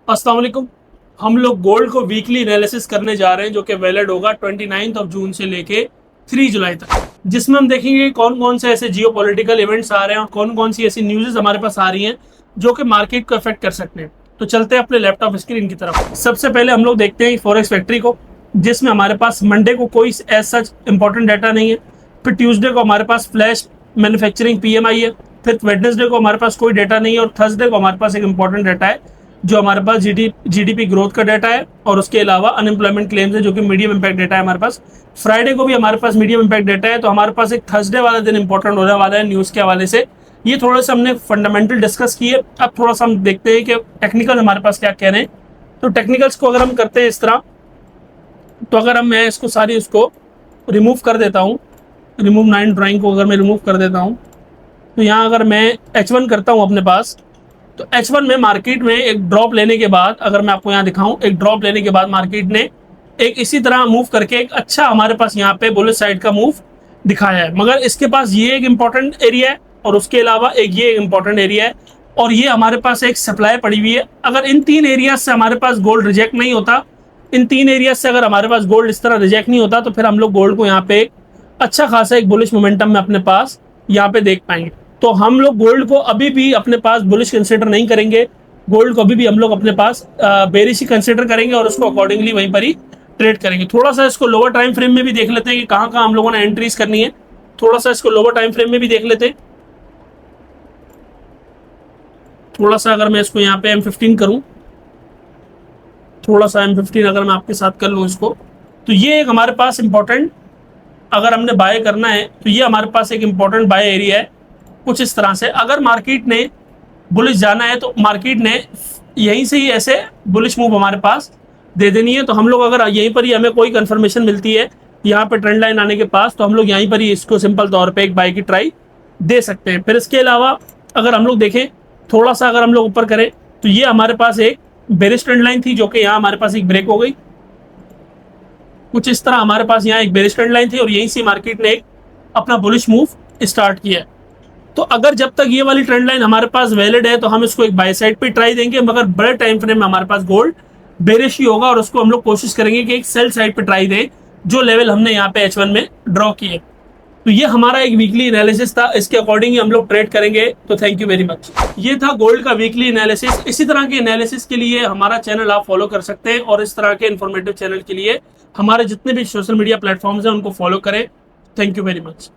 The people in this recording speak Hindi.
अस्सलाम वालेकुम। हम लोग गोल्ड को वीकली एनालिसिस करने जा रहे हैं जो कि वैलिड होगा 29 जून से लेके 3 जुलाई तक, जिसमें हम देखेंगे कौन कौन से ऐसे जियो पॉलिटिकल इवेंट्स आ रहे हैं और कौन कौन सी ऐसी न्यूज़ हमारे पास आ रही हैं जो कि मार्केट को अफेक्ट कर सकते हैं। तो चलते हैं अपने लैपटॉप स्क्रीन की तरफ। सबसे पहले हम लोग देखते हैं फॉरेक्स फैक्ट्री को, जिसमें हमारे पास मंडे को कोई एज सच इंपॉर्टेंट डाटा नहीं है। फिर ट्यूसडे को हमारे पास फ्लैश मैन्युफैक्चरिंग पीएमआई है। फिर वेडनेसडे को हमारे पास कोई डाटा नहीं है और थर्सडे को हमारे पास एक इंपॉर्टेंट डाटा है जो हमारे पास जीडीपी ग्रोथ का डाटा है और उसके अलावा अनएम्प्लॉयमेंट क्लेम्स है जो कि मीडियम इम्पैक्ट डाटा है हमारे पास। फ्राइडे को भी हमारे पास मीडियम इम्पैक्ट डाटा है, तो हमारे पास एक थर्सडे वाला दिन इंपॉर्टेंट होने वाला है न्यूज़ के हवाले से। ये थोड़ा सा हमने फंडामेंटल डिस्कस किए। अब थोड़ा सा हम देखते हैं कि टेक्निकल हमारे पास क्या कह रहे हैं। तो टेक्निकल्स को अगर हम करते हैं इस तरह, तो अगर हम मैं इसको सारी उसको रिमूव कर देता हूँ, रिमूव 9 ड्राइंग को अगर मैं रिमूव कर देता हूँ, तो यहाँ अगर मैं H1 करता हूँ अपने पास, तो H1 में मार्केट में एक ड्रॉप लेने के बाद, अगर मैं आपको यहाँ दिखाऊं, एक ड्रॉप लेने के बाद मार्केट ने एक इसी तरह मूव करके एक अच्छा हमारे पास यहाँ पे बुलिश साइड का मूव दिखाया है। मगर इसके पास ये एक इंपॉर्टेंट एरिया है और उसके अलावा एक ये इंपॉर्टेंट एरिया है और ये हमारे पास एक सप्लाई पड़ी हुई है। अगर इन तीन एरियाज से हमारे पास गोल्ड रिजेक्ट नहीं होता, इन तीन एरियाज से अगर हमारे पास गोल्ड इस तरह रिजेक्ट नहीं होता, तो फिर हम लोग गोल्ड को यहाँ पे एक अच्छा खासा एक बुलिश मोमेंटम में अपने पास यहाँ पे देख पाएंगे। तो हम लोग गोल्ड को अभी भी अपने पास बुलिश कंसिडर नहीं करेंगे। गोल्ड को अभी भी हम लोग अपने पास बेरिश ही कंसिडर करेंगे और उसको अकॉर्डिंगली वहीं पर ही ट्रेड करेंगे। थोड़ा सा इसको लोअर टाइम फ्रेम में भी देख लेते हैं कि कहाँ कहाँ हम लोगों ने एंट्रीज करनी है। थोड़ा सा इसको लोअर टाइम फ्रेम में भी देख लेते हैं। थोड़ा सा अगर मैं इसको यहाँ पे M15 करूँ, थोड़ा सा M15 अगर मैं आपके साथ कर लूँ इसको, तो ये एक हमारे पास इंपॉर्टेंट, अगर हमने बाय करना है तो ये हमारे पास एक इंपॉर्टेंट बाय एरिया है कुछ इस तरह से। अगर मार्केट ने बुलिश जाना है तो मार्केट ने यहीं से ही ऐसे बुलिश मूव हमारे पास दे देनी है। तो हम लोग अगर यहीं पर ही हमें कोई कंफर्मेशन मिलती है यहाँ पे ट्रेंड लाइन आने के पास, तो हम लोग यहीं पर ही इसको सिंपल तौर पे एक बाय की ट्राई दे सकते हैं। फिर इसके अलावा अगर हम लोग देखें, थोड़ा सा अगर हम लोग ऊपर करें, तो ये हमारे पास एक बेरिश ट्रेंड लाइन थी जो कि यहाँ हमारे पास एक ब्रेक हो गई। कुछ इस तरह हमारे पास यहाँ एक बेरिश ट्रेंड लाइन थी और यहीं से मार्केट ने एक अपना बुलिश मूव स्टार्ट किया है। तो अगर जब तक ये वाली ट्रेंड लाइन हमारे पास वैलिड है तो हम इसको एक बाय साइड पे ट्राई देंगे, मगर बड़े टाइम फ्रेम में हमारे पास गोल्ड बेरिश ही होगा और उसको हम लोग कोशिश करेंगे कि एक सेल साइड पे ट्राई दें जो लेवल हमने यहाँ पे H1 में ड्रॉ किए। तो ये हमारा एक वीकली एनालिसिस था, इसके अकॉर्डिंग हम लोग ट्रेड करेंगे। तो थैंक यू वेरी मच। ये था गोल्ड का वीकली एनालिसिस। इसी तरह के एनालिसिस के लिए हमारा चैनल आप फॉलो कर सकते हैं और इस तरह के इन्फॉर्मेटिव चैनल के लिए हमारे जितने भी सोशल मीडिया प्लेटफॉर्म्स हैं उनको फॉलो करें। Thank you very much.